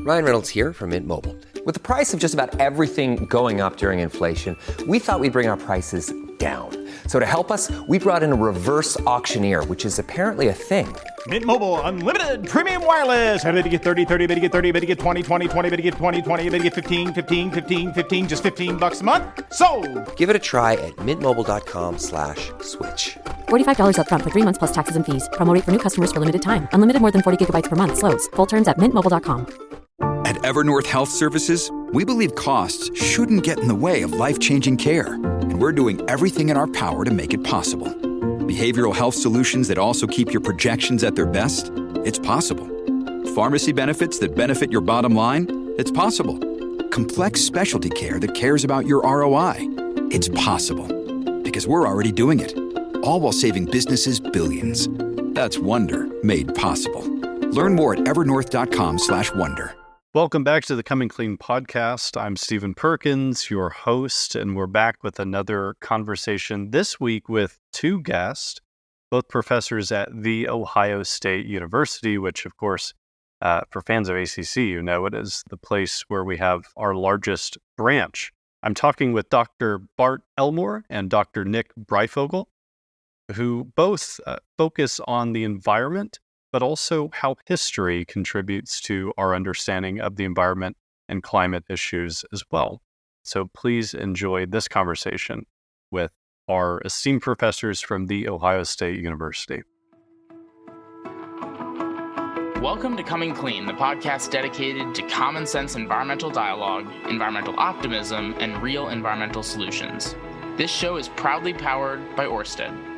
Ryan Reynolds here from Mint Mobile. With the price of just about everything going up during inflation, we thought we'd bring our prices down. So to help us, we brought in a reverse auctioneer, which is apparently a thing. Mint Mobile Unlimited Premium Wireless. How to get 30, 30, bit to get 30, bit to get 20, 20, 20, bit to get 20, 20, bit to get 15, 15, 15, 15, just $15 a month? Sold! Give it a try at mintmobile.com/switch. $45 up front for 3 months plus taxes and fees. Promo rate for new customers for limited time. Unlimited more than 40 gigabytes per month. Slows full terms at mintmobile.com. At Evernorth Health Services, we believe costs shouldn't get in the way of life-changing care, and we're doing everything in our power to make it possible. Behavioral health solutions that also keep your projections at their best? It's possible. Pharmacy benefits that benefit your bottom line? It's possible. Complex specialty care that cares about your ROI? It's possible. Because we're already doing it. All while saving businesses billions. That's Wonder made possible. Learn more at evernorth.com/wonder. Welcome back to the Coming Clean podcast. I'm Stephen Perkins, your host, and we're back with another conversation this week with two guests, both professors at The Ohio State University, which, of course, for fans of ACC, you know it is the place where we have our largest branch. I'm talking with Dr. Bart Elmore and Dr. Nick Breyfogle, who both focus on the environment, but also how history contributes to our understanding of the environment and climate issues as well. So please enjoy this conversation with our esteemed professors from The Ohio State University. Welcome to Coming Clean, the podcast dedicated to common sense environmental dialogue, environmental optimism, and real environmental solutions. This show is proudly powered by Ørsted.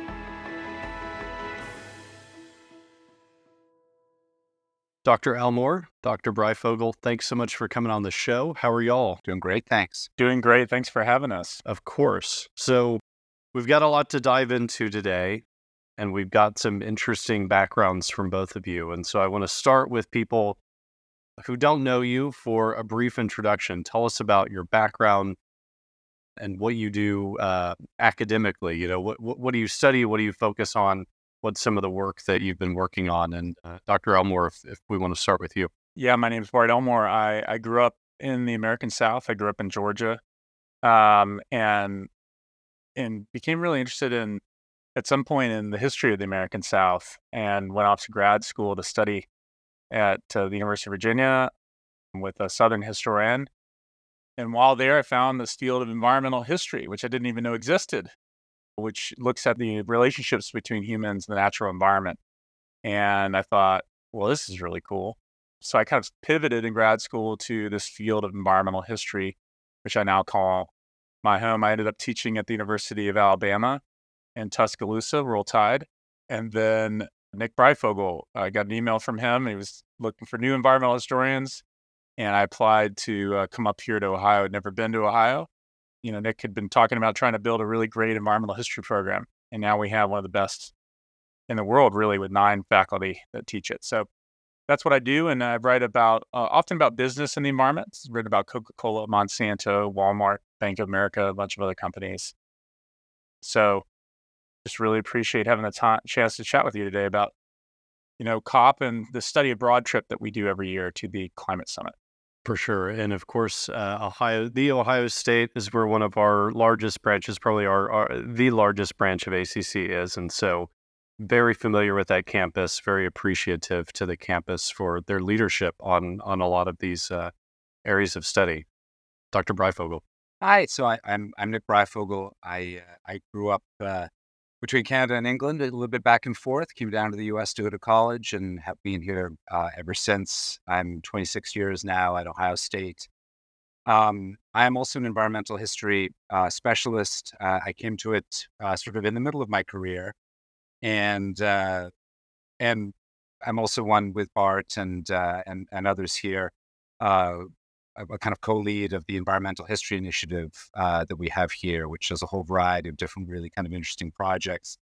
Dr. Elmore, Dr. Breyfogle, thanks so much for coming on the show. How are y'all? Doing great, thanks. Doing great. Thanks for having us. Of course. So we've got a lot to dive into today, and we've got some interesting backgrounds from both of you. And so I want to start with people who don't know you for a brief introduction. Tell us about your background and what you do academically. You know, what do you study? What do you focus on? What's some of the work that you've been working on? And Dr. Elmore, if we want to start with you. Yeah, my name is Bart Elmore. I grew up in the American South. I grew up in Georgia, and became really interested at some point in the history of the American South, and went off to grad school to study at the University of Virginia with a Southern historian. And while there, I found this field of environmental history, which I didn't even know existed, which looks at the relationships between humans and the natural environment. And I thought, well, this is really cool. So I kind of pivoted in grad school to this field of environmental history, which I now call my home. I ended up teaching at the University of Alabama in Tuscaloosa, Roll Tide. And then Nick Breyfogle, I got an email from him. He was looking for new environmental historians. And I applied to come up here to Ohio. I'd never been to Ohio. You know, Nick had been talking about trying to build a really great environmental history program. And now we have one of the best in the world, really, with 9 faculty that teach it. So that's what I do. And I write about, often about business and the environment. I've written about Coca-Cola, Monsanto, Walmart, Bank of America, a bunch of other companies. So just really appreciate having the chance to chat with you today about, you know, COP and the study abroad trip that we do every year to the climate summit. For sure. And of course, the Ohio State is where one of our largest branches, probably the largest branch of ACC is. And so very familiar with that campus, very appreciative to the campus for their leadership on a lot of these areas of study. Dr. Breyfogle. Hi, so I'm Nick Breyfogle. I grew up between Canada and England, a little bit back and forth, came down to the U.S. to go to college and have been here ever since. I'm 26 years now at Ohio State. I am also an environmental history specialist. I came to it sort of in the middle of my career, and I'm also one with Bart and others here, a kind of co-lead of the environmental history initiative that we have here, which does a whole variety of different really kind of interesting projects,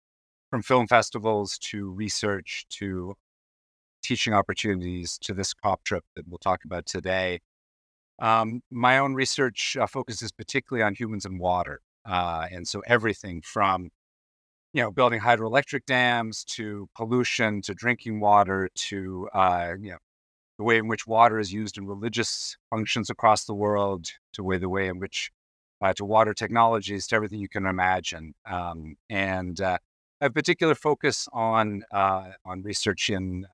from film festivals to research to teaching opportunities to this COP trip that we'll talk about today. My own research focuses particularly on humans and water. And so everything from, building hydroelectric dams to pollution, to drinking water, to, the way in which water is used in religious functions across the world, to the way in which to water technologies, to everything you can imagine, and a particular focus on research in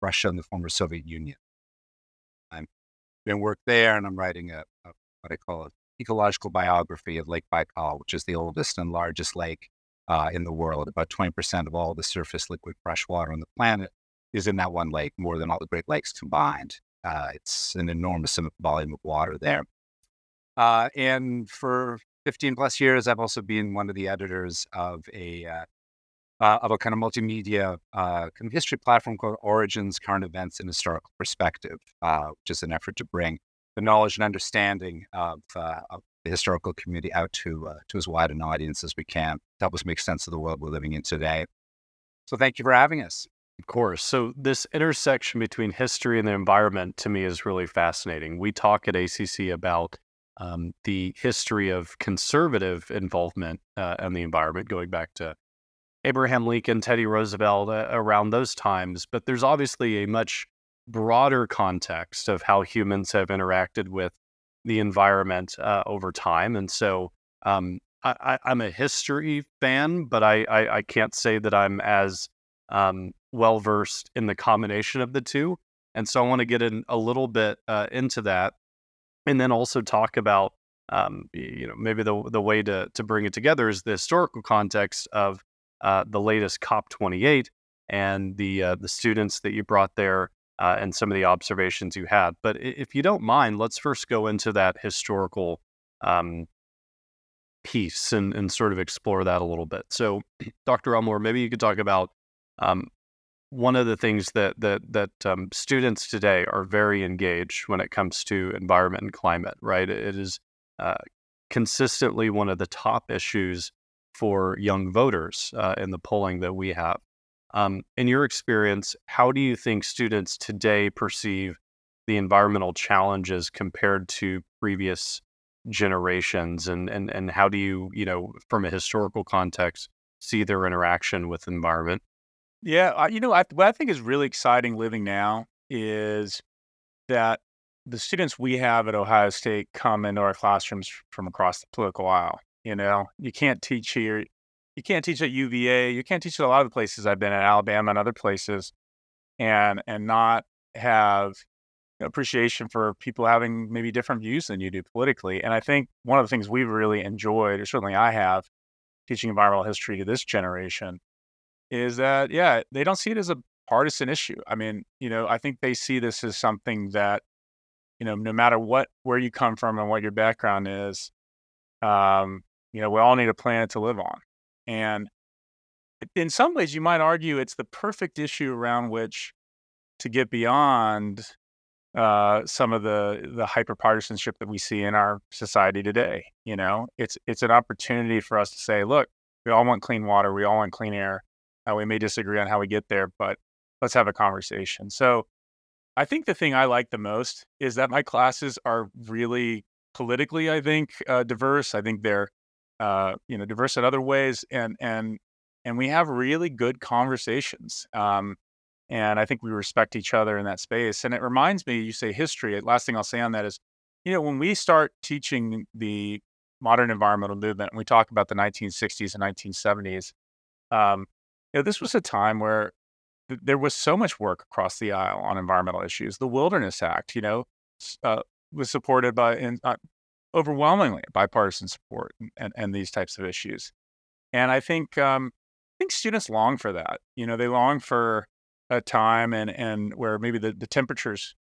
Russia and the former Soviet Union. I'm doing work there, and I'm writing a what I call an ecological biography of Lake Baikal, which is the oldest and largest lake in the world. About 20% of all the surface liquid fresh water on the planet is in that one lake, more than all the Great Lakes combined. It's an enormous volume of water there. And for 15 plus years, I've also been one of the editors of a kind of multimedia kind of history platform called Origins, Current Events, and Historical Perspective, which is an effort to bring the knowledge and understanding of the historical community out to as wide an audience as we can to help us make sense of the world we're living in today. So thank you for having us. Of course. So this intersection between history and the environment to me is really fascinating. We talk at ACC about the history of conservative involvement in the environment, going back to Abraham Lincoln, Teddy Roosevelt, around those times. But there's obviously a much broader context of how humans have interacted with the environment over time. And so I'm a history fan, but I can't say that I'm as well-versed in the combination of the two. And so I want to get in a little bit into that, and then also talk about, maybe the way to bring it together is the historical context of the latest COP28 and the students that you brought there and some of the observations you had. But if you don't mind, let's first go into that historical piece and sort of explore that a little bit. So, Dr. Elmore, maybe you could talk about one of the things that students today are very engaged when it comes to environment and climate, right? It is consistently one of the top issues for young voters in the polling that we have. In your experience, how do you think students today perceive the environmental challenges compared to previous generations? And how do you, from a historical context, see their interaction with environment? Yeah, what I think is really exciting living now is that the students we have at Ohio State come into our classrooms from across the political aisle. You can't teach here. You can't teach at UVA. You can't teach at a lot of the places I've been at, Alabama and other places, and not have appreciation for people having maybe different views than you do politically. And I think one of the things we've really enjoyed, or certainly I have, teaching environmental history to this generation, is that, they don't see it as a partisan issue. I mean, I think they see this as something that, no matter where you come from and what your background is, we all need a planet to live on. And in some ways, you might argue it's the perfect issue around which to get beyond some of the hyper-partisanship that we see in our society today. It's an opportunity for us to say, look, we all want clean water, we all want clean air. We may disagree on how we get there, but let's have a conversation. So I think the thing I like the most is that my classes are really politically, I think, diverse. I think they're, diverse in other ways, and we have really good conversations. And I think we respect each other in that space. And it reminds me, you say history. Last thing I'll say on that is, when we start teaching the modern environmental movement, and we talk about the 1960s and 1970s, this was a time where there was so much work across the aisle on environmental issues. The Wilderness Act, was supported by overwhelmingly bipartisan support and these types of issues. And I think students long for that. They long for a time and where maybe the temperatures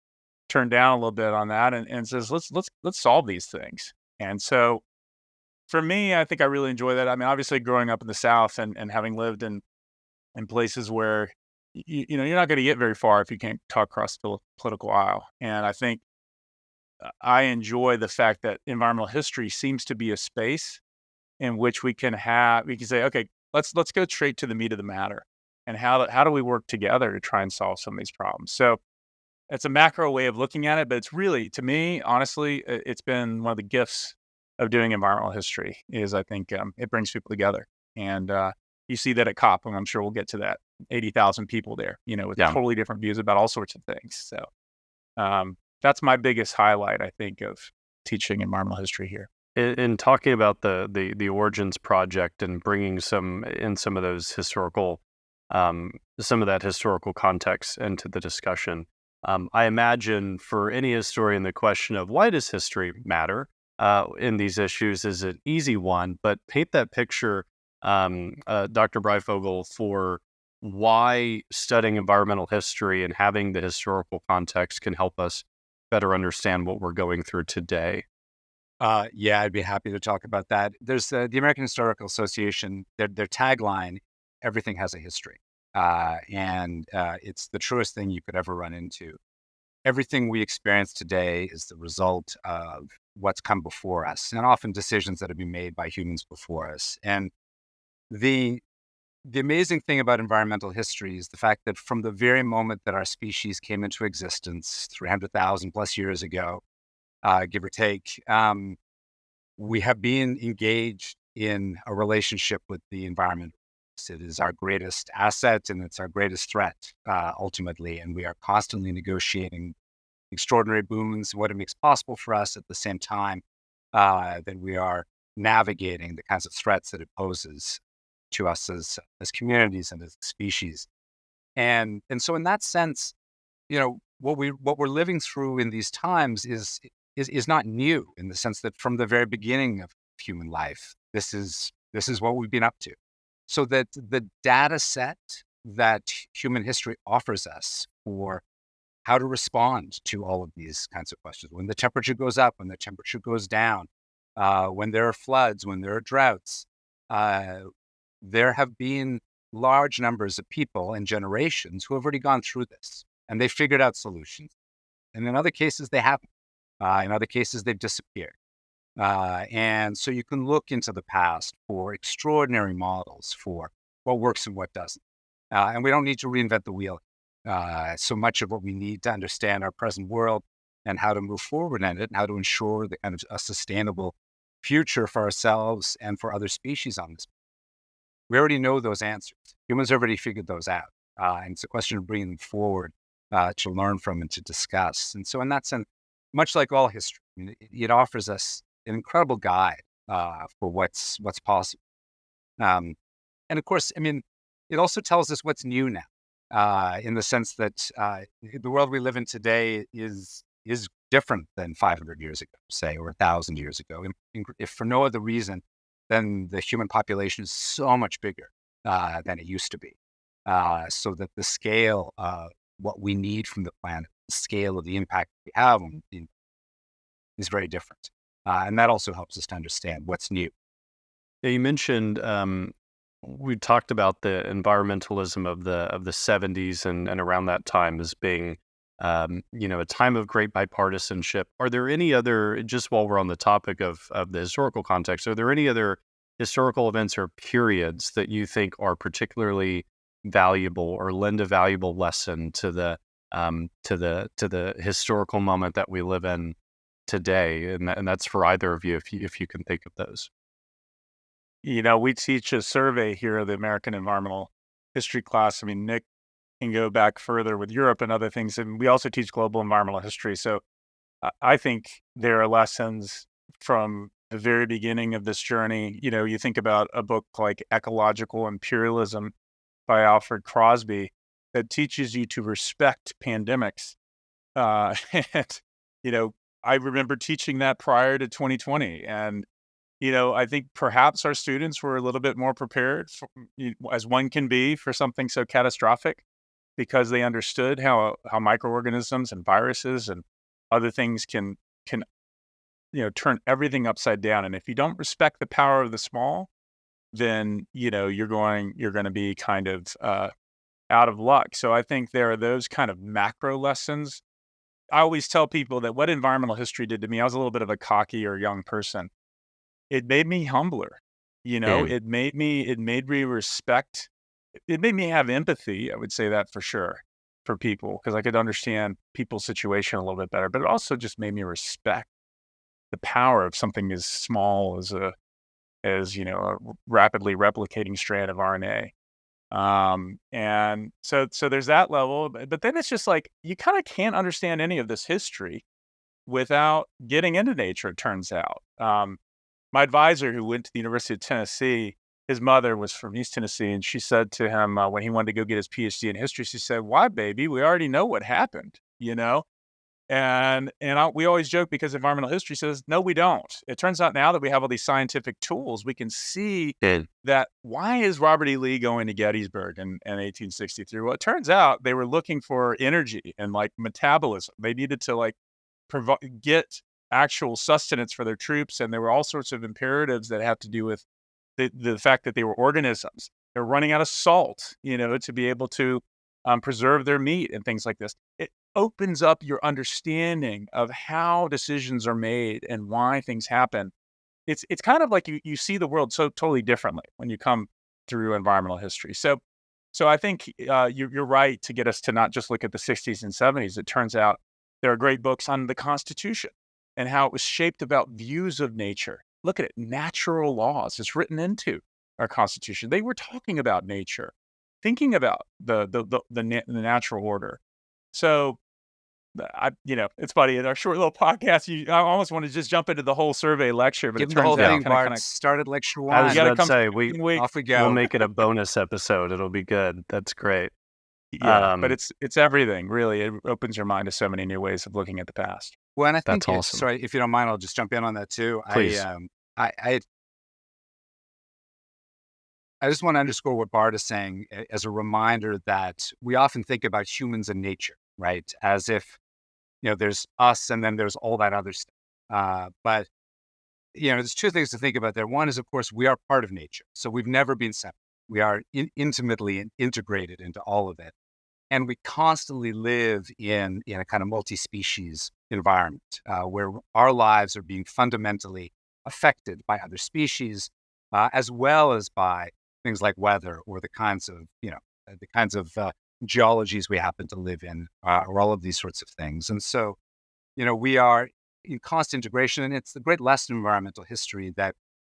turn down a little bit on that and says, let's solve these things. And so for me, I think I really enjoy that. I mean, obviously growing up in the South and having lived in places where you're not going to get very far if you can't talk across the political aisle. And I think I enjoy the fact that environmental history seems to be a space in which we can say, okay, let's go straight to the meat of the matter, and how do we work together to try and solve some of these problems. So it's a macro way of looking at it, but it's really, to me, honestly, it's been one of the gifts of doing environmental history. Is I think it brings people together, and you see that at COP, and I'm sure we'll get to that. 80,000 people there, with totally different views about all sorts of things. So That's my biggest highlight, I think, of teaching environmental history here. In talking about the Origins project and bringing some of those historical, some of that historical context into the discussion, I imagine for any historian, the question of why does history matter in these issues is an easy one, but paint that picture, Dr. Breyfogle, for why studying environmental history and having the historical context can help us better understand what we're going through today. Yeah, I'd be happy to talk about that. There's the American Historical Association, their tagline, everything has a history. And it's the truest thing you could ever run into. Everything we experience today is the result of what's come before us, and often decisions that have been made by humans before us. And the amazing thing about environmental history is the fact that from the very moment that our species came into existence, 300,000 plus years ago, give or take, we have been engaged in a relationship with the environment. It is our greatest asset and it's our greatest threat, ultimately. And we are constantly negotiating extraordinary boons, what it makes possible for us at the same time that we are navigating the kinds of threats that it poses to us as communities and as species. And so in that sense, what we're living through in these times is not new, in the sense that from the very beginning of human life, this is what we've been up to. So that the data set that human history offers us for how to respond to all of these kinds of questions, when the temperature goes up, when the temperature goes down, when there are floods, when there are droughts, there have been large numbers of people and generations who have already gone through this, and they figured out solutions. And in other cases, they haven't. In other cases, they've disappeared. And so you can look into the past for extraordinary models for what works and what doesn't. And we don't need to reinvent the wheel. So much of what we need to understand our present world and how to move forward in it and how to ensure the kind of a sustainable future for ourselves and for other species on this. We already know those answers. Humans already figured those out. And it's a question of bringing them forward to learn from and to discuss. And so in that sense, much like all history, it offers us an incredible guide for what's possible. And of course, it also tells us what's new now, in the sense that the world we live in today is different than 500 years ago, say, or 1,000 years ago. If for no other reason, then the human population is so much bigger than it used to be. So that the scale of what we need from the planet, the scale of the impact we have on it is very different. And that also helps us to understand what's new. Yeah, you mentioned we talked about the environmentalism of the 70s and around that time as being a time of great bipartisanship. Are there any other, just while we're on the topic of the historical context, are there any other historical events or periods that you think are particularly valuable or lend a valuable lesson to the historical moment that we live in today? And that's for either of you, if you can think of those. We teach a survey here of the American Environmental History class. Nick can go back further with Europe and other things. And we also teach global environmental history. So I think there are lessons from the very beginning of this journey. You think about a book like Ecological Imperialism by Alfred Crosby that teaches you to respect pandemics. And, I remember teaching that prior to 2020. And, I think perhaps our students were a little bit more prepared, as one can be, for something so catastrophic, because they understood how microorganisms and viruses and other things can turn everything upside down. And if you don't respect the power of the small, then you're going to be kind of out of luck. So I think there are those kind of macro lessons. I always tell people that what environmental history did to me, I was a little bit of a cocky or young person. It made me humbler. It made me respect. It made me have empathy. I would say that for sure, for people, because I could understand people's situation a little bit better. But it also just made me respect the power of something as small as a rapidly replicating strand of RNA. And so there's that level, but then it's just like, you kind of can't understand any of this history without getting into nature, it turns out. My advisor who went to the University of Tennessee, his mother was from East Tennessee, and she said to him when he wanted to go get his PhD in history, she said, "Why, baby? We already know what happened, you know?" We always joke because environmental history says, no, we don't. It turns out now that we have all these scientific tools, we can see that why is Robert E. Lee going to Gettysburg in 1863? Well, it turns out they were looking for energy and like metabolism. They needed to like get actual sustenance for their troops, and there were all sorts of imperatives that have to do with the fact that they were organisms. They're running out of salt, to be able to preserve their meat and things like this. It opens up your understanding of how decisions are made and why things happen. It's kind of like you see the world so totally differently when you come through environmental history. So I think you're right to get us to not just look at the 60s and 70s. It turns out there are great books on the Constitution and how it was shaped about views of nature. Look at it, natural laws. It's written into our Constitution. They were talking about nature, thinking about the natural order. So, it's funny in our short little podcast. I almost want to just jump into the whole survey lecture, but Give it the whole turns out thing, Bart. Started lecture one. I was going to say off we go. We'll make it a bonus episode. It'll be good. That's great. Yeah, but it's everything really. It opens your mind to so many new ways of looking at the past. Well, and I think that's awesome. Sorry, if you don't mind, I'll just jump in on that too. Please. I just want to underscore what Bart is saying as a reminder that we often think about humans and nature, right? As if, there's us and then there's all that other stuff. But, there's two things to think about there. One is, of course, we are part of nature. So we've never been separate. We are intimately integrated into all of it. And we constantly live in a kind of multi-species environment where our lives are being fundamentally affected by other species, as well as by things like weather or the kinds of geologies we happen to live in, or all of these sorts of things. And so, we are in constant integration, and it's the great lesson of environmental history that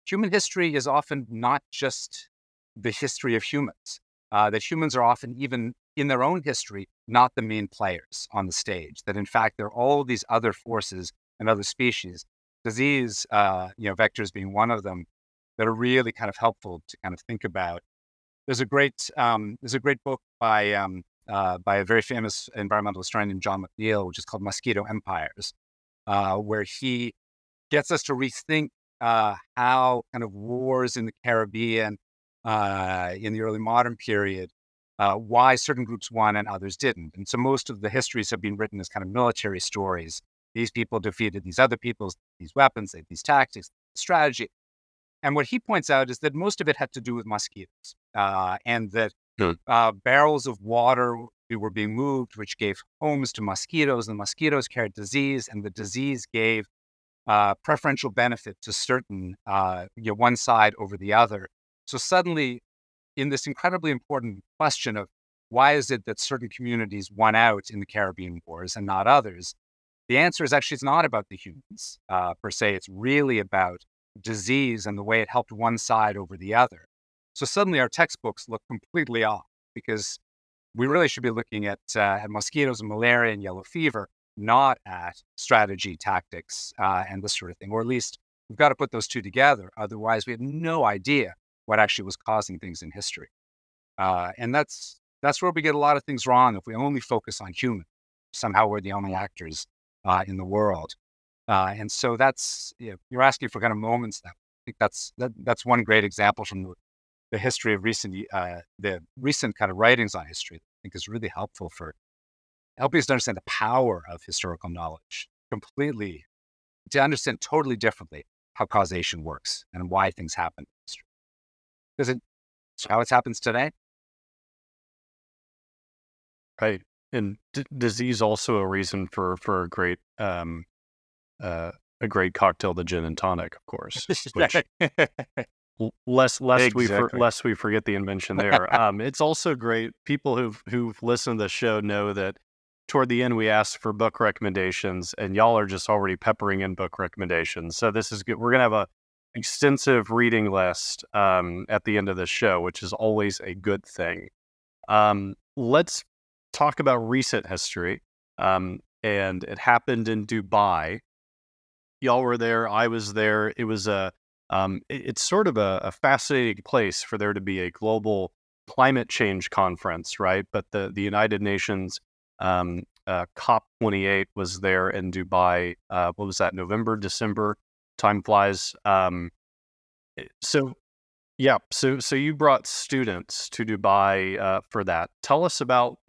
human history is often not just the history of humans, that humans are often, even in their own history, not the main players on the stage, that in fact, there are all these other forces and other species, disease, vectors being one of them, that are really kind of helpful to kind of think about. There's a great book by a very famous environmental historian named John McNeill, which is called Mosquito Empires, where he gets us to rethink how kind of wars in the Caribbean in the early modern period, why certain groups won and others didn't. And so most of the histories have been written as kind of military stories. These people defeated these other peoples, these weapons, these tactics, strategy. And what he points out is that most of it had to do with mosquitoes, and that barrels of water were being moved, which gave homes to mosquitoes, and the mosquitoes carried disease, and the disease gave preferential benefit to certain, one side over the other. So suddenly, in this incredibly important question of why is it that certain communities won out in the Caribbean Wars and not others, the answer is actually it's not about the humans per se. It's really about disease and the way it helped one side over the other. So suddenly our textbooks look completely off, because we really should be looking at mosquitoes and malaria and yellow fever, not at strategy, tactics, and this sort of thing. Or at least we've got to put those two together. Otherwise, we have no idea what actually was causing things in history. And that's where we get a lot of things wrong if we only focus on humans. Somehow we're the only actors in the world. And so that's, you're asking for kind of moments that I think that's one great example from the history of the recent kind of writings on history that I think is really helpful for helping us to understand the power of historical knowledge completely, to understand totally differently how causation works and why things happen in history. Is it how it happens today? Right. And disease also a reason for a great cocktail, the gin and tonic, of course. Which lest we forget the invention there. It's also great. People who've listened to the show know that toward the end we asked for book recommendations, and y'all are just already peppering in book recommendations. So this is good. We're gonna have extensive reading list at the end of the show, which is always a good thing. Let's talk about recent history. And it happened in Dubai. Y'all were there. I was there. It was it's sort of a fascinating place for there to be a global climate change conference, right? But the United Nations COP28 was there in Dubai. What was that? November, December? Time flies. So yeah, so you brought students to Dubai for that. Tell us about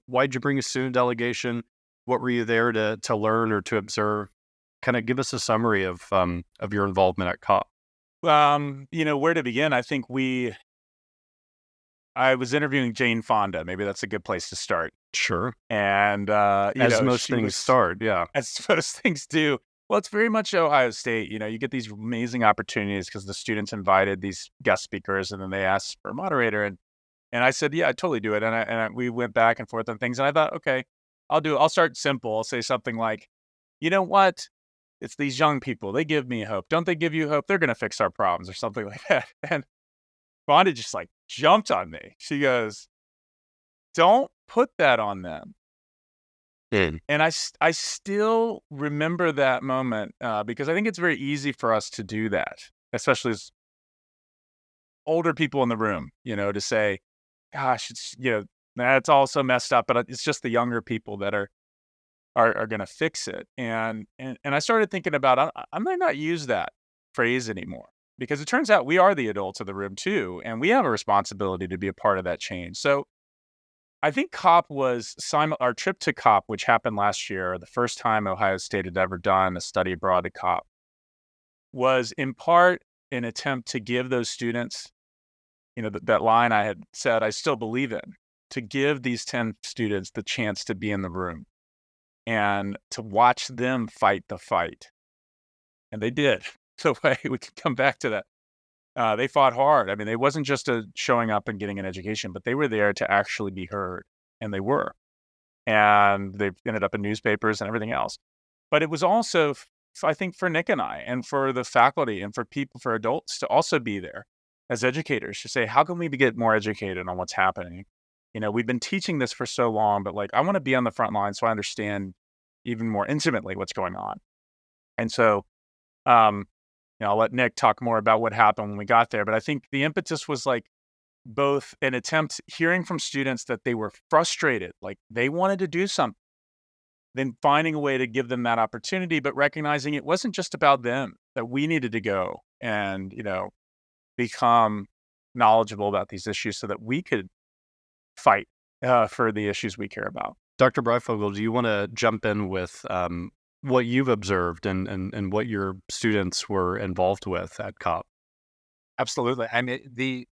why'd you bring a student delegation? What were you there to learn or to observe? Kind of give us a summary of your involvement at COP. Where to begin? I think I was interviewing Jane Fonda. Maybe that's a good place to start. Sure. And as most things start, yeah, as most things do. Well, it's very much Ohio State. You get these amazing opportunities because the students invited these guest speakers, and then they asked for a moderator, and I said, yeah, I'd totally do it. And we went back and forth on things, and I thought, okay, I'll do it. I'll start simple. I'll say something like, you know what? It's these young people. They give me hope. Don't they give you hope? They're going to fix our problems or something like that. And Fonda just jumped on me. She goes, don't put that on them. And I still remember that moment because I think it's very easy for us to do that, especially as older people in the room, to say, gosh, it's, that's all so messed up, but it's just the younger people that are going to fix it. And I started thinking about, I might not use that phrase anymore because it turns out we are the adults of the room too. And we have a responsibility to be a part of that change. So I think COP was our trip to COP, which happened last year, the first time Ohio State had ever done a study abroad at COP, was in part an attempt to give those students, that line I had said I still believe in, to give these 10 students the chance to be in the room and to watch them fight the fight. And they did. So we can come back to that. They fought hard. I mean, it wasn't just showing up and getting an education, but they were there to actually be heard, and they were. And they ended up in newspapers and everything else. But it was also, I think, for Nick and I, and for the faculty, and for people, for adults to also be there as educators to say, how can we get more educated on what's happening? We've been teaching this for so long, but I want to be on the front line so I understand even more intimately what's going on. And so, I'll let Nick talk more about what happened when we got there. But I think the impetus was both an attempt hearing from students that they were frustrated, they wanted to do something, then finding a way to give them that opportunity, but recognizing it wasn't just about them, that we needed to go and, become knowledgeable about these issues so that we could fight for the issues we care about. Dr. Breyfogle, do you want to jump in with what you've observed and what your students were involved with at COP? Absolutely. I mean,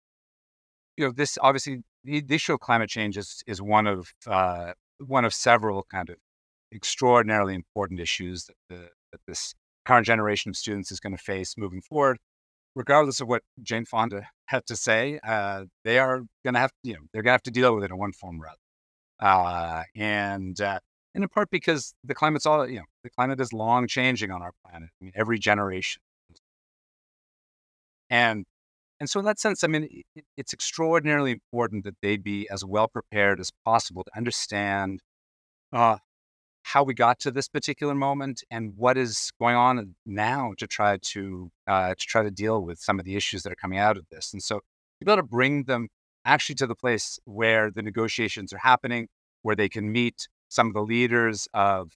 this obviously the issue of climate change is one of several kind of extraordinarily important issues that this current generation of students is going to face moving forward. Regardless of what Jane Fonda had to say, they are going to have they're going to have to deal with it in one form or other. And in part because the climate's the climate is long changing on our planet. I mean, every generation. And so in that sense, I mean, it's extraordinarily important that they be as well prepared as possible to understand how we got to this particular moment and what is going on now to try to deal with some of the issues that are coming out of this. And so you've got to bring them actually to the place where the negotiations are happening, where they can meet some of the leaders of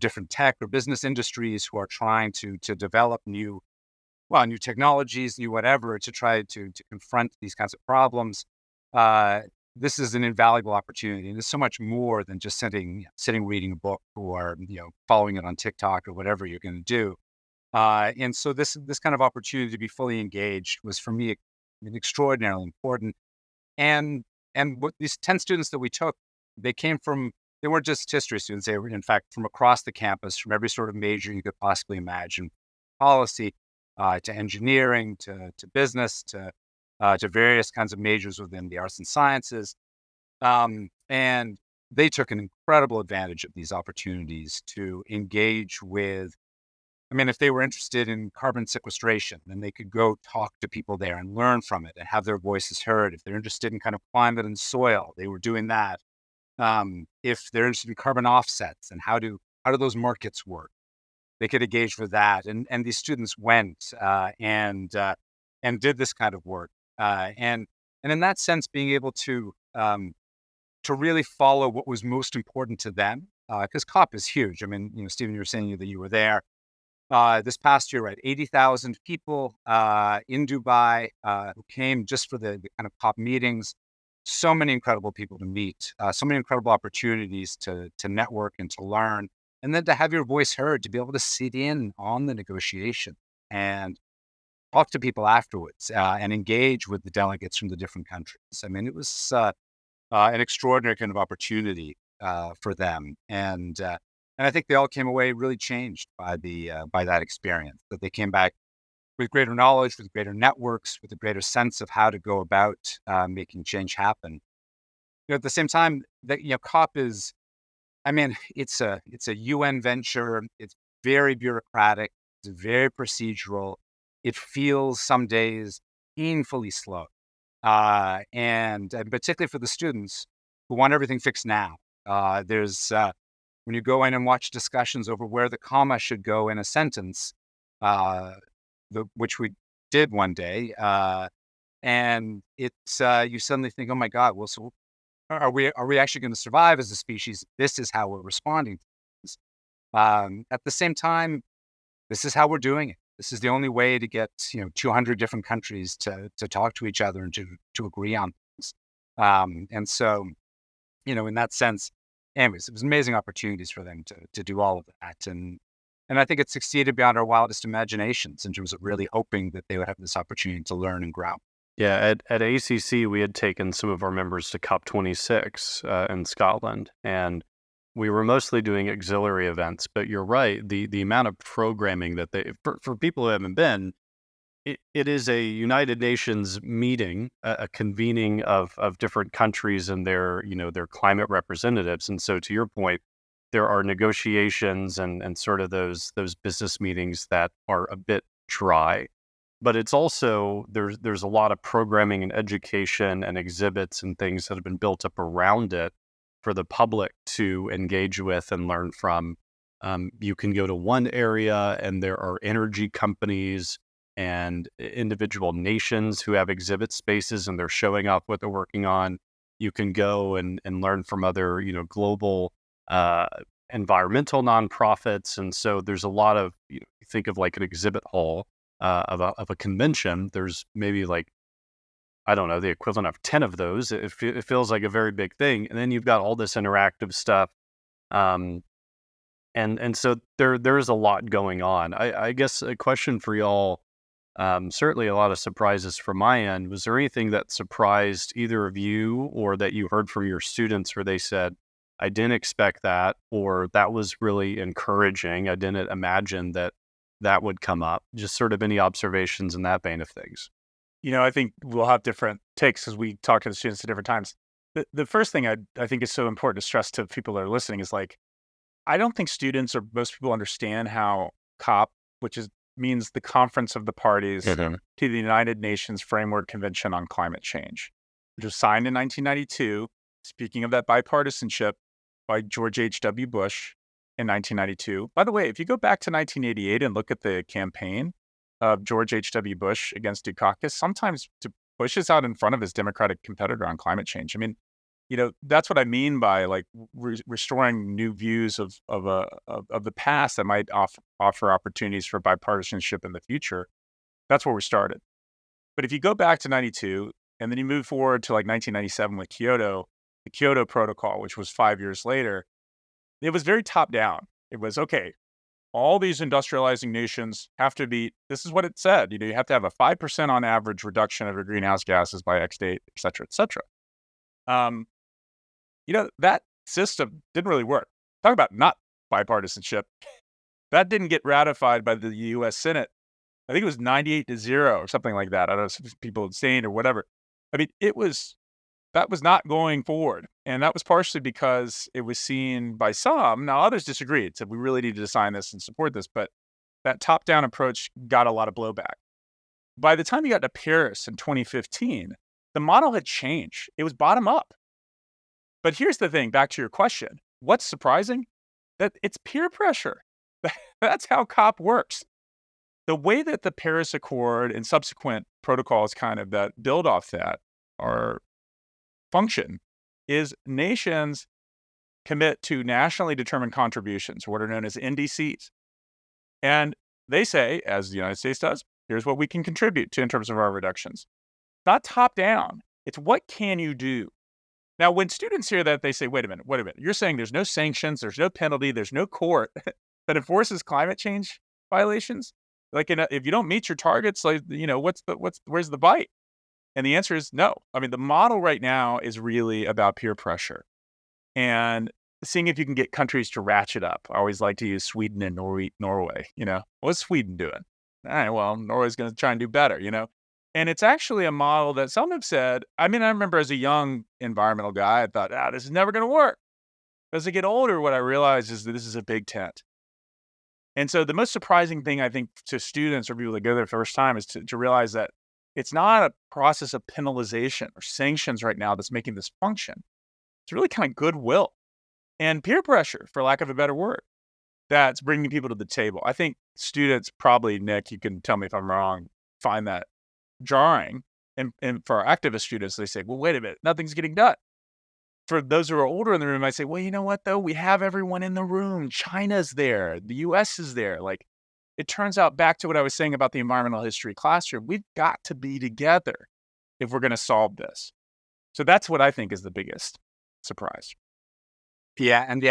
different tech or business industries who are trying to develop new technologies, new whatever, to try to confront these kinds of problems. This is an invaluable opportunity, and it's so much more than just sitting reading a book or following it on TikTok or whatever you're going to do. And so this kind of opportunity to be fully engaged was for me extraordinarily important. And what these 10 students that we took, they weren't just history students. They were, in fact, from across the campus, from every sort of major you could possibly imagine, policy to engineering to business to various kinds of majors within the arts and sciences. And they took an incredible advantage of these opportunities to engage with I mean, if they were interested in carbon sequestration, then they could go talk to people there and learn from it and have their voices heard. If they're interested in kind of climate and soil, they were doing that. If they're interested in carbon offsets and how do those markets work, they could engage with that. And these students went and did this kind of work. And in that sense, being able to really follow what was most important to them, because COP is huge. I mean, Stephen, you were saying that you were there. This past year, right, 80,000 people in Dubai who came just for the kind of COP meetings. So many incredible people to meet, so many incredible opportunities to network and to learn, and then to have your voice heard, to be able to sit in on the negotiation and talk to people afterwards and engage with the delegates from the different countries. I mean, it was an extraordinary kind of opportunity for them, and I think they all came away really changed by that experience. That they came back with greater knowledge, with greater networks, with a greater sense of how to go about making change happen. At the same time, that COP is, I mean, it's a UN venture. It's very bureaucratic. It's very procedural. It feels some days painfully slow, and particularly for the students who want everything fixed now. There's when you go in and watch discussions over where the comma should go in a sentence, which we did one day, and it's you suddenly think, oh my God, well, so are we actually going to survive as a species? This is how we're responding to this. At the same time, this is how we're doing it. This is the only way to get 200 different countries to talk to each other and to agree on things. And so, in that sense, anyways, it was amazing opportunities for them to do all of that. And I think it succeeded beyond our wildest imaginations in terms of really hoping that they would have this opportunity to learn and grow. Yeah, at ACC, we had taken some of our members to COP26 in Scotland, and we were mostly doing auxiliary events. But you're right, the amount of programming that for people who haven't been, it is a United Nations meeting, a convening of different countries and their climate representatives. And so, to your point, there are negotiations and sort of those business meetings that are a bit dry. But it's also, there's a lot of programming and education and exhibits and things that have been built up around it for the public to engage with and learn from. You can go to one area and there are energy companies and individual nations who have exhibit spaces and they're showing off what they're working on. You can go and learn from other, global environmental nonprofits. And so there's a lot of, you think of like an exhibit hall of a convention. There's maybe like, I don't know, the equivalent of 10 of those. It feels like a very big thing. And then you've got all this interactive stuff. And so there is a lot going on. I guess a question for y'all, certainly a lot of surprises from my end. Was there anything that surprised either of you or that you heard from your students where they said, I didn't expect that, or that was really encouraging, I didn't imagine that would come up? Just sort of any observations in that vein of things. I think we'll have different takes as we talk to the students at different times. The first thing I think is so important to stress to people that are listening is like, I don't think students or most people understand how COP, which means the Conference of the Parties to the United Nations Framework Convention on Climate Change, which was signed in 1992. Speaking of that bipartisanship, by George H.W. Bush in 1992. By the way, if you go back to 1988 and look at the campaign of George H.W. Bush against Dukakis, sometimes Bush is out in front of his Democratic competitor on climate change. I mean, that's what I mean by like restoring new views of the past that might offer opportunities for bipartisanship in the future. That's where we started. But if you go back to 92 and then you move forward to like 1997 with Kyoto, the Kyoto Protocol, which was 5 years later, it was very top down. It was, okay, all these industrializing nations have to be, this is what it said, you have to have a 5% on average reduction of your greenhouse gases by X date, et cetera, et cetera. That system didn't really work. Talk about not bipartisanship. That didn't get ratified by the U.S. Senate. I think it was 98-0 or something like that. I don't know if people abstained or whatever. I mean, that was not going forward. And that was partially because it was seen by some. Now, others disagreed, said we really need to sign this and support this. But that top-down approach got a lot of blowback. By the time you got to Paris in 2015, the model had changed. It was bottom up. But here's the thing, back to your question. What's surprising? That it's peer pressure. That's how COP works. The way that the Paris Accord and subsequent protocols kind of that build off that are function is nations commit to nationally determined contributions, what are known as NDCs. And they say, as the United States does, here's what we can contribute to in terms of our reductions. Not top down. It's what can you do? Now, when students hear that, they say, wait a minute. You're saying there's no sanctions, there's no penalty, there's no court that enforces climate change violations? Like, if you don't meet your targets, like, where's the bite? And the answer is no. I mean, the model right now is really about peer pressure and seeing if you can get countries to ratchet up. I always like to use Sweden and Norway. What's Sweden doing? All right, well, Norway's going to try and do better, And it's actually a model that some have said, I remember as a young environmental guy, I thought, this is never going to work. As I get older, what I realize is that this is a big tent. And so the most surprising thing, I think, to students or people that go there for the first time is to realize that it's not a process of penalization or sanctions right now that's making this function. It's really kind of goodwill and peer pressure, for lack of a better word, that's bringing people to the table. I think students probably, Nick, you can tell me if I'm wrong, find that jarring. And for our activist students, they say, well, wait a minute, nothing's getting done. For those who are older in the room, I say, well, you know what, though? We have everyone in the room. China's there. The U.S. is there. Like, it turns out, back to what I was saying about the environmental history classroom, we've got to be together if we're going to solve this. So that's what I think is the biggest surprise. Yeah, and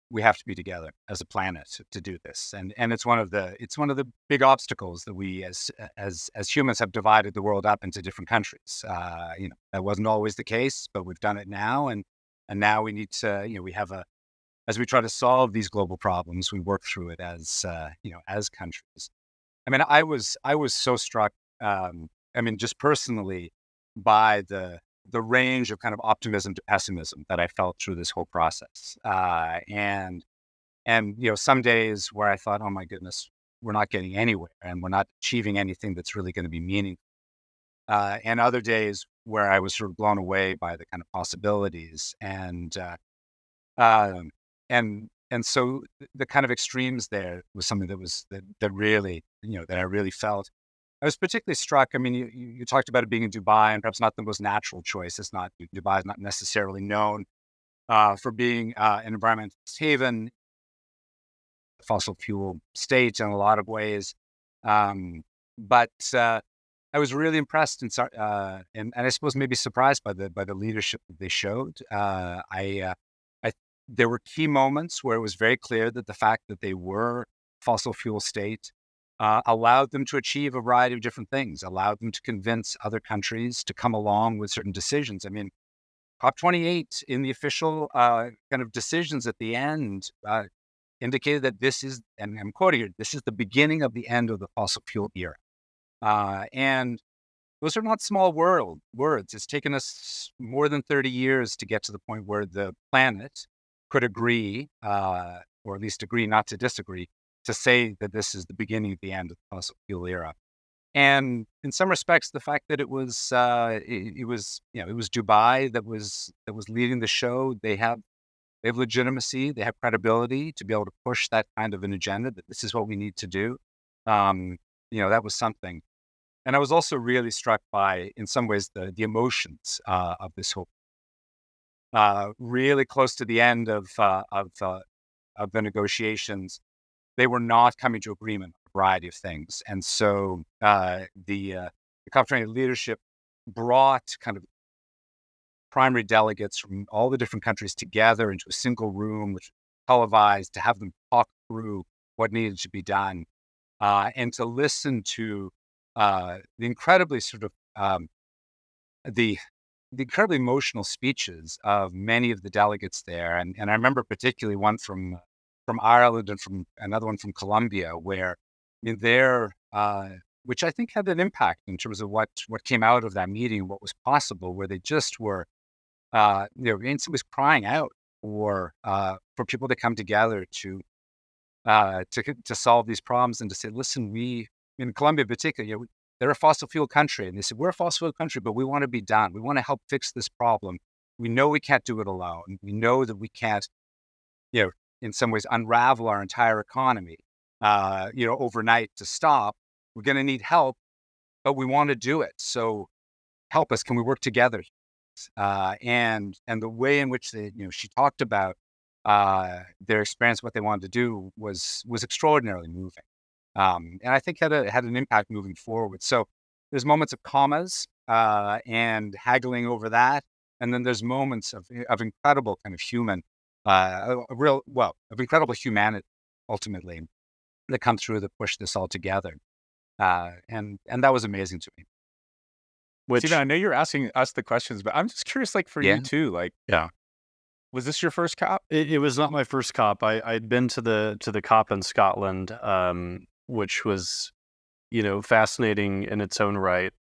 we have to be together as a planet to do this, and it's one of the big obstacles that we as humans have divided the world up into different countries. That wasn't always the case, but we've done it now, and now we need to, we have as we try to solve these global problems, we work through it as countries. I was so struck, just personally, by the range of kind of optimism to pessimism that I felt through this whole process. And some days where I thought, oh my goodness, we're not getting anywhere and we're not achieving anything that's really going to be meaningful. And other days where I was sort of blown away by the kind of possibilities and so the kind of extremes there was something that really, that I really felt. I was particularly struck. You talked about it being in Dubai, and perhaps not the most natural choice. Dubai is not necessarily known for being an environmental haven, fossil fuel state in a lot of ways. But I was really impressed and I suppose maybe surprised by the leadership that they showed. There were key moments where it was very clear that the fact that they were fossil fuel state allowed them to achieve a variety of different things, allowed them to convince other countries to come along with certain decisions. COP28 in the official kind of decisions at the end indicated that this is, and I'm quoting here, this is the beginning of the end of the fossil fuel era. And those are not small words. It's taken us more than 30 years to get to the point where the planet could agree, or at least agree not to disagree, to say that this is the beginning of the end of the fossil fuel era. And in some respects, the fact that it was Dubai that was leading the show, they have legitimacy, they have credibility to be able to push that kind of an agenda, that this is what we need to do. That was something. And I was also really struck by, in some ways, the emotions of this whole. Really close to the end of the negotiations, they were not coming to agreement on a variety of things. And so the COP28 leadership brought kind of primary delegates from all the different countries together into a single room, which was televised, to have them talk through what needed to be done, and to listen to the incredibly sort of the incredibly emotional speeches of many of the delegates there. And I remember particularly one from Ireland and from another one from Colombia, where which I think had an impact in terms of what came out of that meeting, what was possible, where they just were, in some ways crying out for people to come together to to solve these problems and to say, listen, we in Colombia in particular, they're a fossil fuel country, and they said we're a fossil fuel country, but we want to be done. We want to help fix this problem. We know we can't do it alone. We know that we can't, in some ways, unravel our entire economy, overnight to stop. We're going to need help, but we want to do it. So help us. Can we work together? And the way in which she talked about their experience, what they wanted to do was extraordinarily moving. And I think had an impact moving forward. So there's moments of commas and haggling over that. And then there's moments of incredible kind of human, of incredible humanity, ultimately, that come through that push this all together. And that was amazing to me. Steven, I know you're asking us the questions, but I'm just curious, like for you too, like, was this your first COP? It was not my first COP. I'd been to the COP in Scotland, which was, fascinating in its own right.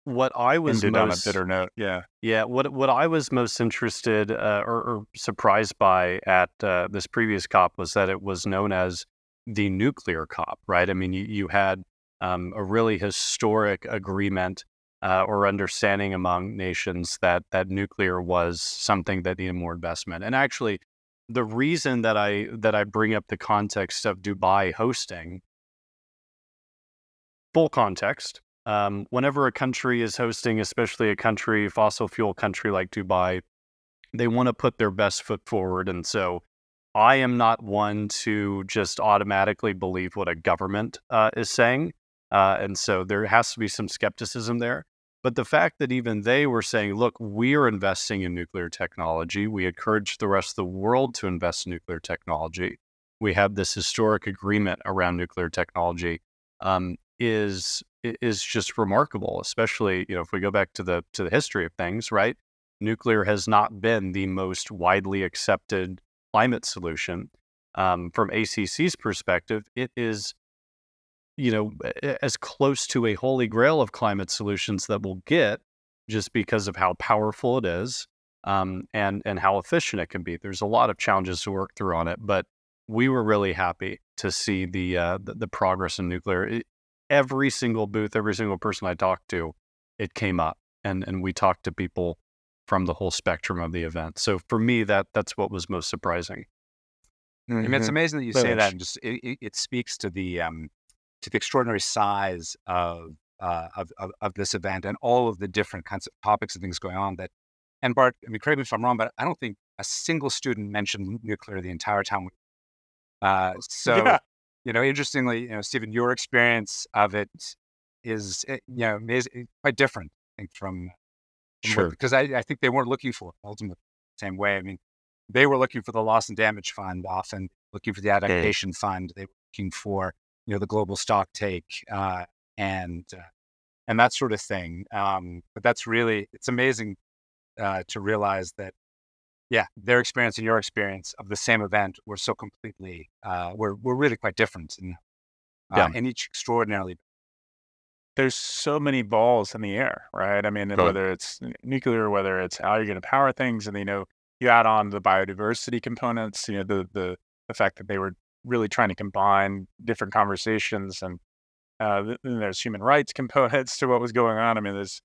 What I was Ended on a bitter note, yeah. What I was most interested or surprised by at this previous COP was that it was known as the nuclear COP, right? I mean, you had a really historic agreement or understanding among nations that nuclear was something that needed more investment. And actually, the reason that I bring up the context of Dubai hosting, full context, whenever a country is hosting, especially a fossil fuel country like Dubai, they want to put their best foot forward. And so I am not one to just automatically believe what a government is saying. And so there has to be some skepticism there. But the fact that even they were saying, look, we are investing in nuclear technology. We encourage the rest of the world to invest in nuclear technology. We have this historic agreement around nuclear technology is just remarkable, especially, if we go back to the history of things, right? Nuclear has not been the most widely accepted climate solution. From ACC's perspective, it is as close to a holy grail of climate solutions that we'll get, just because of how powerful it is, and how efficient it can be. There's a lot of challenges to work through on it, but we were really happy to see the progress in nuclear. Every single booth, every single person I talked to, it came up, and we talked to people from the whole spectrum of the event. So for me, that's what was most surprising. Mm-hmm. I mean, it's amazing that you say that, and just it speaks to the extraordinary size of this event and all of the different kinds of topics and things going on. And Bart, I mean, correct me if I'm wrong, but I don't think a single student mentioned nuclear the entire time. Interestingly, Stephen, your experience of it is, amazing, quite different, I think, from Sure. Because I think they weren't looking for it ultimately the same way. I mean, they were looking for the loss and damage fund, often looking for the adaptation fund. They were looking for the global stock take and that sort of thing. But it's amazing to realize that, their experience and your experience of the same event were so completely, were really quite different and each extraordinarily. There's so many balls in the air, right? I mean, whether it's nuclear, whether it's how you're going to power things, and you add on the biodiversity components, the fact that they were really trying to combine different conversations, and then there's human rights components to what was going on. I mean, it's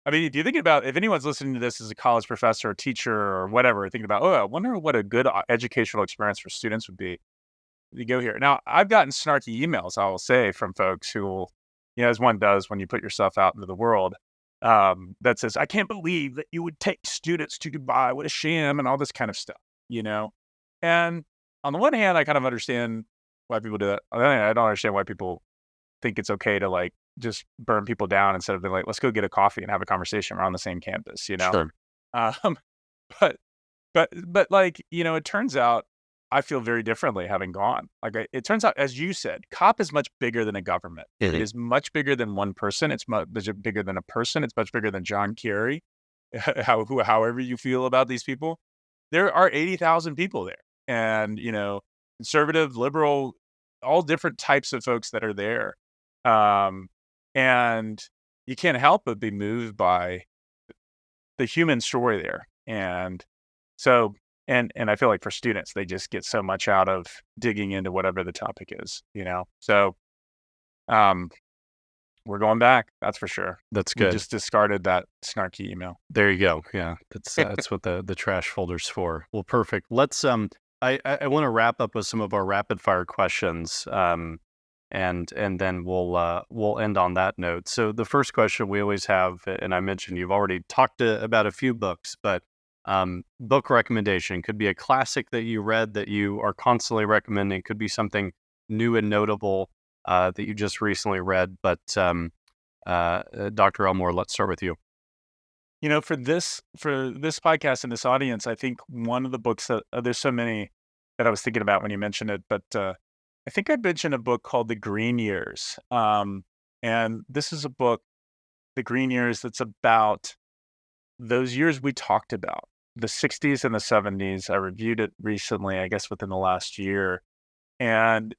if you think about, if anyone's listening to this as a college professor or teacher or whatever, thinking about, I wonder what a good educational experience for students would be. You go here. Now, I've gotten snarky emails, I will say, from folks who will, as one does when you put yourself out into the world, that says, I can't believe that you would take students to Dubai. What a sham, and all this kind of stuff, And on the one hand, I kind of understand why people do that. On the other hand, I don't understand why people think it's okay to just burn people down instead of being like, let's go get a coffee and have a conversation. We're on the same campus, Sure. But it turns out I feel very differently having gone. It turns out, as you said, COP is much bigger than a government. It is much bigger than one person. It's much bigger than a person. It's much bigger than John Kerry. However you feel about these people, there are 80,000 people there, and conservative, liberal, all different types of folks that are there, and you can't help but be moved by the human story there. And so And I feel like for students, they just get so much out of digging into whatever the topic is, So we're going back, that's for sure. That's We good. just discarded that snarky email. There you go. Yeah, that's what the trash folder's for. Well, perfect. Let's I want to wrap up with some of our rapid fire questions. And then we'll end on that note. So the first question we always have, and I mentioned you've already talked about a few books, but book recommendation could be a classic that you read that you are constantly recommending. Could be something new and notable that you just recently read. But Dr. Elmore, let's start with you. For this podcast and this audience, I think one of the books that there's so many that I was thinking about when you mentioned it, but I think I mentioned a book called The Green Years. And this is a book, The Green Years, that's about those years we talked about, the 60s and the 70s. I reviewed it recently, I guess within the last year. And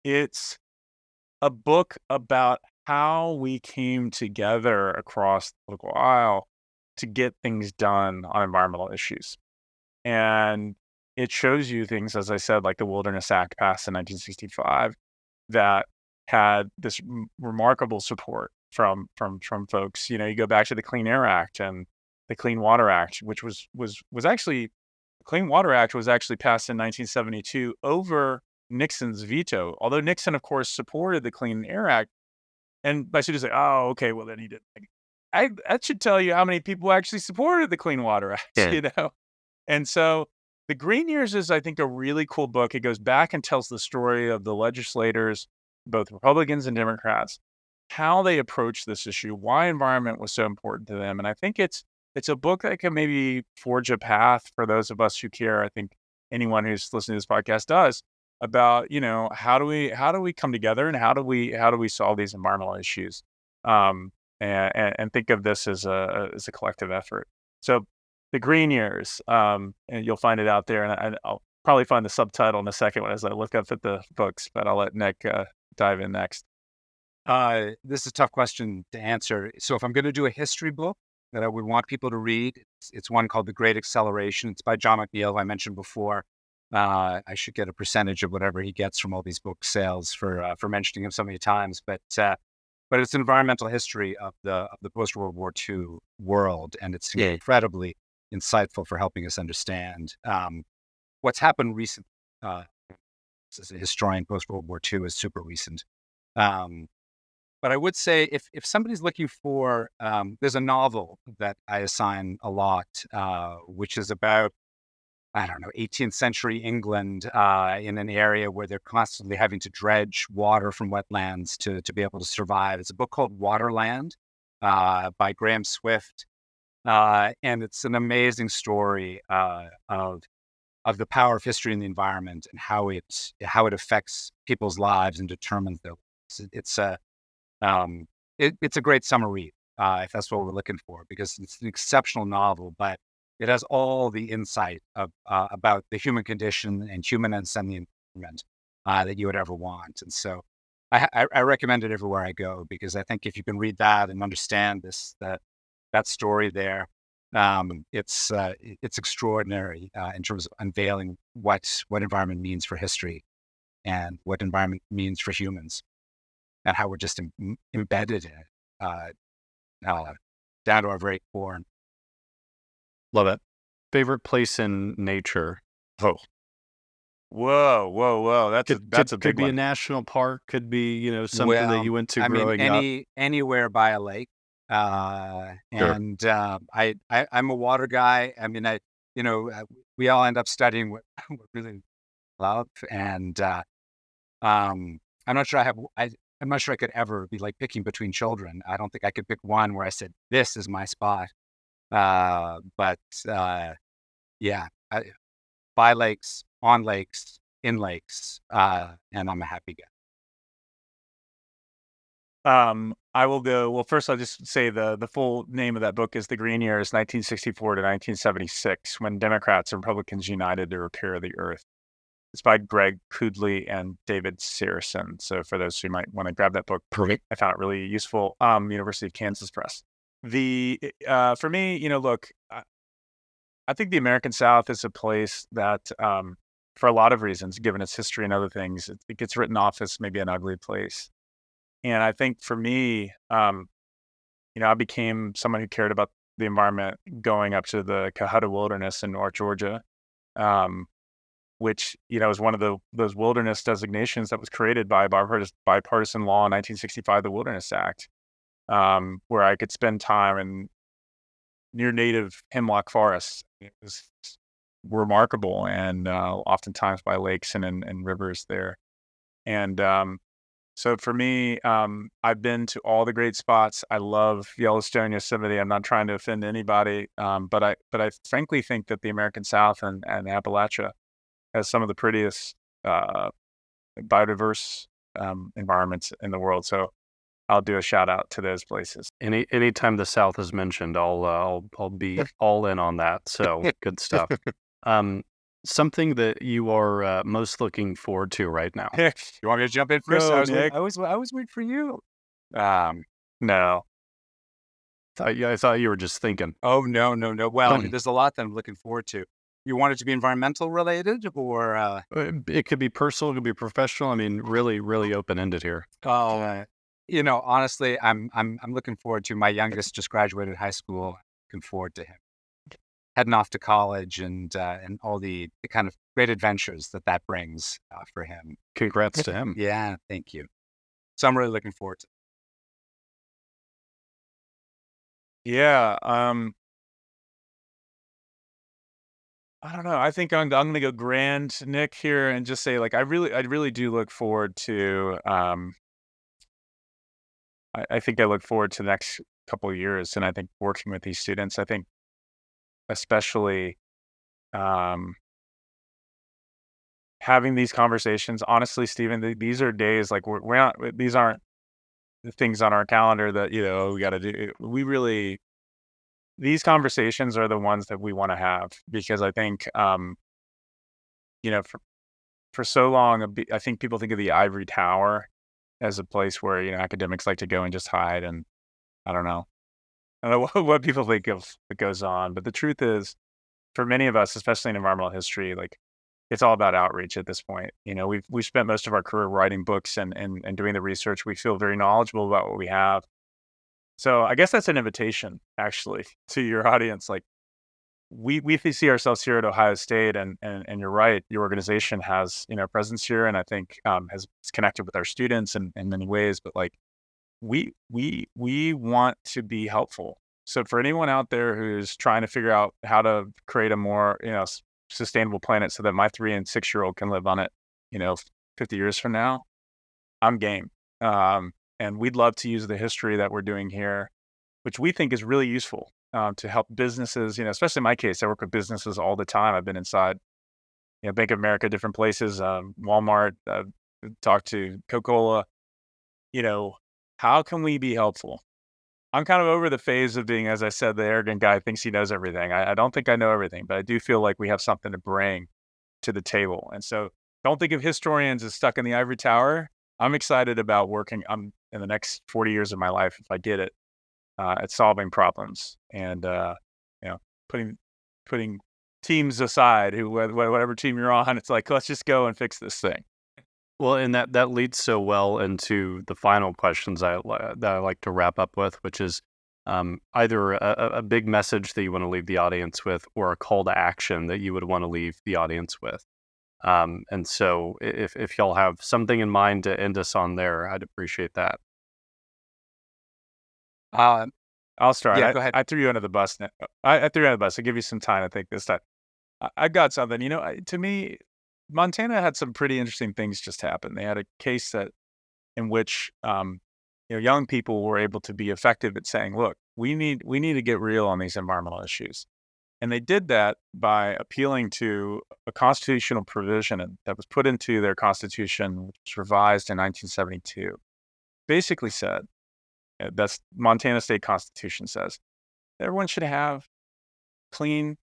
it's a book about how we came together across the political aisle to get things done on environmental issues. And it shows you things, as I said, like the Wilderness Act passed in 1965 that had this remarkable support from folks. You go back to the Clean Air Act and the Clean Water Act, which was actually, the Clean Water Act was actually passed in 1972 over Nixon's veto. Although Nixon, of course, supported the Clean Air Act, and by students say, "Oh, okay, well then he didn't." That should tell you how many people actually supported the Clean Water Act, Yeah. And so The Green Years is, I think, a really cool book. It goes back and tells the story of the legislators, both Republicans and Democrats, how they approached this issue, why environment was so important to them. And I think it's a book that can maybe forge a path for those of us who care. I think anyone who's listening to this podcast does, about, how do we come together, and how do we solve these environmental issues, and think of this as a collective effort. So The Green Years, and you'll find it out there, and I'll probably find the subtitle in a second one as I look up at the books, but I'll let Nick dive in next. This is a tough question to answer. So if I'm going to do a history book that I would want people to read, it's one called The Great Acceleration. It's by John McNeill, who I mentioned before. I should get a percentage of whatever he gets from all these book sales for mentioning him so many times. But it's an environmental history of the post-World War II world, and it's incredibly insightful for helping us understand what's happened recently. As a historian, post-World War II is super recent. But I would say if somebody's looking for, there's a novel that I assign a lot, which is about, 18th century England in an area where they're constantly having to dredge water from wetlands to be able to survive. It's a book called Waterland by Graham Swift. And it's an amazing story of the power of history in the environment and how it affects people's lives and determines their lives. It's a great summer read if that's what we're looking for, because it's an exceptional novel, but it has all the insight about the human condition and human and sentient environment that you would ever want. And so I recommend it everywhere I go, because I think if you can read that and understand that story there, it's extraordinary in terms of unveiling what environment means for history and what environment means for humans, and how we're just embedded in it down to our very core. Love it. Favorite place in nature? Oh, whoa! That's a big could be one. a national park. Could be something that you went to growing up. Anywhere by a lake. And I'm a water guy. I mean, we all end up studying what we really love, and I'm not sure I'm not sure I could ever be like picking between children. I don't think I could pick one where I said this is my spot. But by lakes, on lakes, in lakes, and I'm a happy guy. I will go. Well, first, I'll just say the full name of that book is The Green Years, 1964 to 1976, when Democrats and Republicans united to repair the earth. It's by Greg Kudley and David Saracen. So for those who might want to grab that book, Perfect. I found it really useful. University of Kansas Press. For me, look, I think the American South is a place that, for a lot of reasons, given its history and other things, it gets written off as maybe an ugly place. And I think for me, I became someone who cared about the environment going up to the Cohutta Wilderness in North Georgia, which is one of those wilderness designations that was created by bipartisan law in 1965, the Wilderness Act, where I could spend time in near native hemlock forests. It was remarkable, and oftentimes by lakes and rivers there. And so for me, I've been to all the great spots. I love Yellowstone, Yosemite. I'm not trying to offend anybody, but I frankly think that the American South and Appalachia has some of the prettiest biodiverse environments in the world. So I'll do a shout out to those places. Anytime the South is mentioned, I'll be all in on that. So good stuff. Something that you are most looking forward to right now. You want me to jump in first? Go, I was Nick. I was waiting for you. No. I thought you were just thinking. Oh, no. Well, there's a lot that I'm looking forward to. You want it to be environmental related, or It could be personal, it could be professional. I mean, really, really open ended here. honestly, I'm looking forward to my youngest just graduated high school. Looking forward to him heading off to college and all the kind of great adventures that brings for him. Congrats to him. Yeah, thank you. So I'm really looking forward to it. Yeah. I don't know. I think I'm going to go grand, Nick, here, and just say, I really do look forward to. I think I look forward to the next couple of years, and I think working with these students. I think, especially, having these conversations. Honestly, Stephen, these are days we're not. These aren't the things on our calendar that we got to do. We really. These conversations are the ones that we want to have, because I think, for so long, I think people think of the ivory tower as a place where, academics like to go and just hide. And I don't know what people think of what goes on. But the truth is, for many of us, especially in environmental history, it's all about outreach at this point. We've spent most of our career writing books and doing the research. We feel very knowledgeable about what we have. So I guess that's an invitation, actually, to your audience. We see ourselves here at Ohio State, and you're right. Your organization has presence here, and I think has connected with our students in many ways. But we want to be helpful. So for anyone out there who's trying to figure out how to create a more sustainable planet so that my 3 and 6-year-old can live on it 50 years from now, I'm game. And we'd love to use the history that we're doing here, which we think is really useful to help businesses, especially in my case. I work with businesses all the time. I've been inside, Bank of America, different places, Walmart, talked to Coca-Cola. How can we be helpful? I'm kind of over the phase of being, as I said, the arrogant guy who thinks he knows everything. I don't think I know everything, but I do feel like we have something to bring to the table. And so don't think of historians as stuck in the ivory tower. I'm excited about working in the next 40 years of my life, if I get it, at solving problems and, putting teams aside, whatever team you're on. It's let's just go and fix this thing. Well, and that leads so well into the final questions that I like to wrap up with, which is either a big message that you want to leave the audience with, or a call to action that you would want to leave the audience with. And so if y'all have something in mind to end us on there, I'd appreciate that. I'll start. Yeah, go ahead. I threw you under the bus. I threw you under the bus. I'll give you some time to think this time. I got something. To me, Montana had some pretty interesting things just happen. They had a case in which young people were able to be effective at saying, "Look, we need to get real on these environmental issues," and they did that by appealing to a constitutional provision that was put into their constitution, which was revised in 1972. Basically said, that's Montana State Constitution says, everyone should have clean.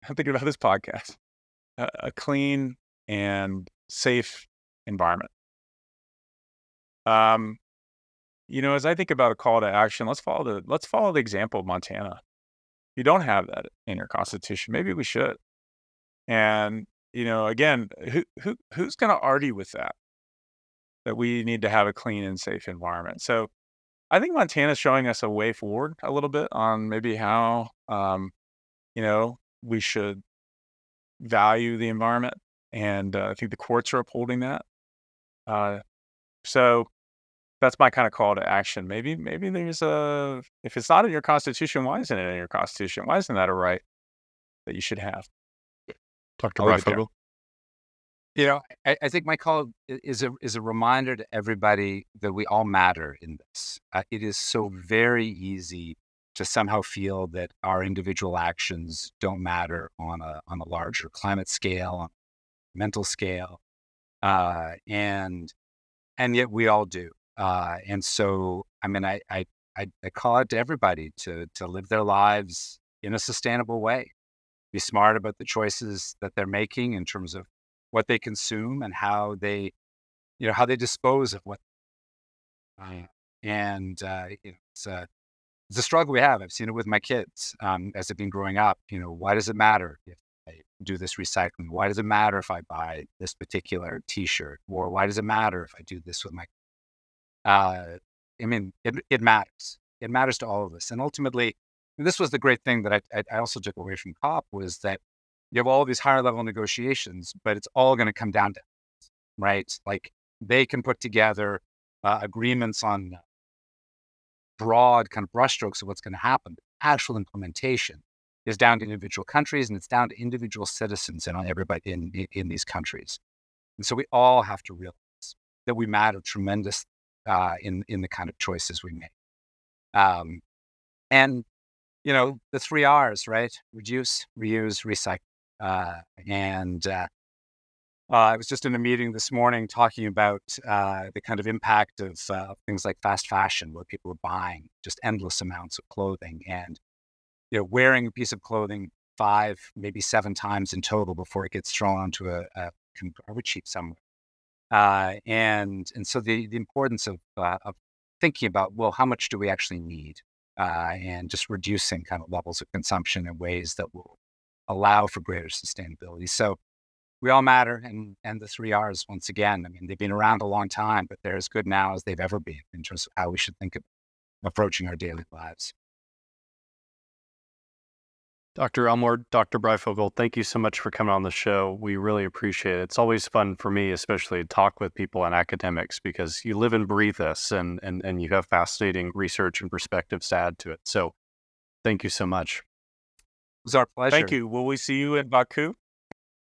I'm thinking about this podcast, a clean and safe environment. As I think about a call to action, let's follow the example of Montana. you don't have that in your Constitution. Maybe we should. And, again, who's going to argue with that we need to have a clean and safe environment? So I think Montana's showing us a way forward a little bit on maybe how, we should value the environment. And I think the courts are upholding that. So that's my kind of call to action. Maybe there's if it's not in your Constitution, why isn't it in your Constitution? Why isn't that a right that you should have? Dr. I'll leave it there. Breyfogle? I think my call is a reminder to everybody that we all matter in this. It is so very easy to somehow feel that our individual actions don't matter on a larger climate scale, on a mental scale, and yet we all do. And so, I call out to everybody to live their lives in a sustainable way. Be smart about the choices that they're making in terms of what they consume and how they dispose of what. It's a struggle we have. I've seen it with my kids as they've been growing up. Why does it matter if I do this recycling? Why does it matter if I buy this particular T-shirt? Or why does it matter if I do this with my? It matters. It matters to all of us. And ultimately, this was the great thing that I also took away from COP was that you have all these higher level negotiations, but it's all going to come down to, right? Like they can put together agreements on broad kind of brushstrokes of what's going to happen. The actual implementation is down to individual countries, and it's down to individual citizens and on everybody in these countries. And so we all have to realize that we matter tremendous in the kind of choices we make. And the 3 R's, right? Reduce, reuse, recycle. I was just in a meeting this morning talking about the kind of impact of things like fast fashion, where people are buying just endless amounts of clothing and wearing a piece of clothing 5, maybe 7 times in total before it gets thrown onto a garbage heap somewhere. And so the importance of thinking about, well, how much do we actually need, and just reducing kind of levels of consumption in ways that will allow for greater sustainability. So we all matter, and the 3 R's, once again, they've been around a long time, but they're as good now as they've ever been in terms of how we should think of approaching our daily lives. Dr. Elmore, Dr. Breyfogle, thank you so much for coming on the show. We really appreciate it. It's always fun for me, especially to talk with people and academics, because you live and breathe this, and you have fascinating research and perspectives to add to it. So thank you so much. It was our pleasure. Thank you. Will we see you in Baku?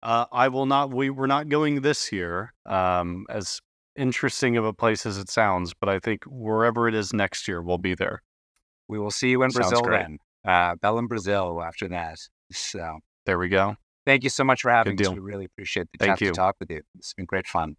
I will not. We're not going this year, as interesting of a place as it sounds, but I think wherever it is next year, we'll be there. We will see you in Sounds Brazil great. then. Bellum, Brazil after that. So There we go. thank you so much for having Good us. deal. We really appreciate the Thank chance you. to talk with you. It's been great fun.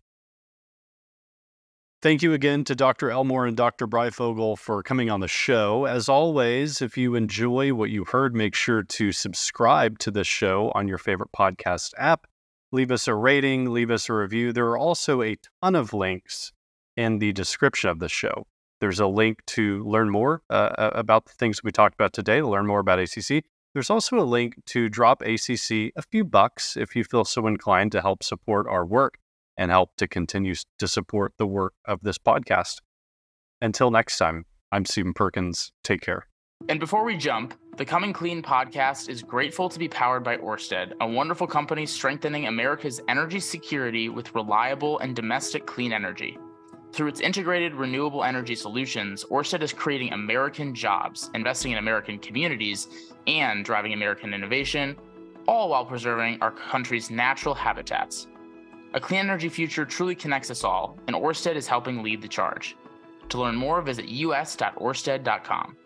Thank you again to Dr. Elmore and Dr. Breyfogle for coming on the show. As always, if you enjoy what you heard, make sure to subscribe to this show on your favorite podcast app. Leave us a rating, leave us a review. There are also a ton of links in the description of the show. There's a link to learn more about the things we talked about today, to learn more about ACC. There's also a link to drop ACC a few bucks if you feel so inclined to help support our work and help to continue to support the work of this podcast. Until next time, I'm Stephen Perkins. Take care. And before we jump, the Coming Clean podcast is grateful to be powered by Ørsted, a wonderful company strengthening America's energy security with reliable and domestic clean energy. Through its integrated renewable energy solutions, Ørsted is creating American jobs, investing in American communities, and driving American innovation, all while preserving our country's natural habitats. A clean energy future truly connects us all, and Ørsted is helping lead the charge. To learn more, visit us.orsted.com.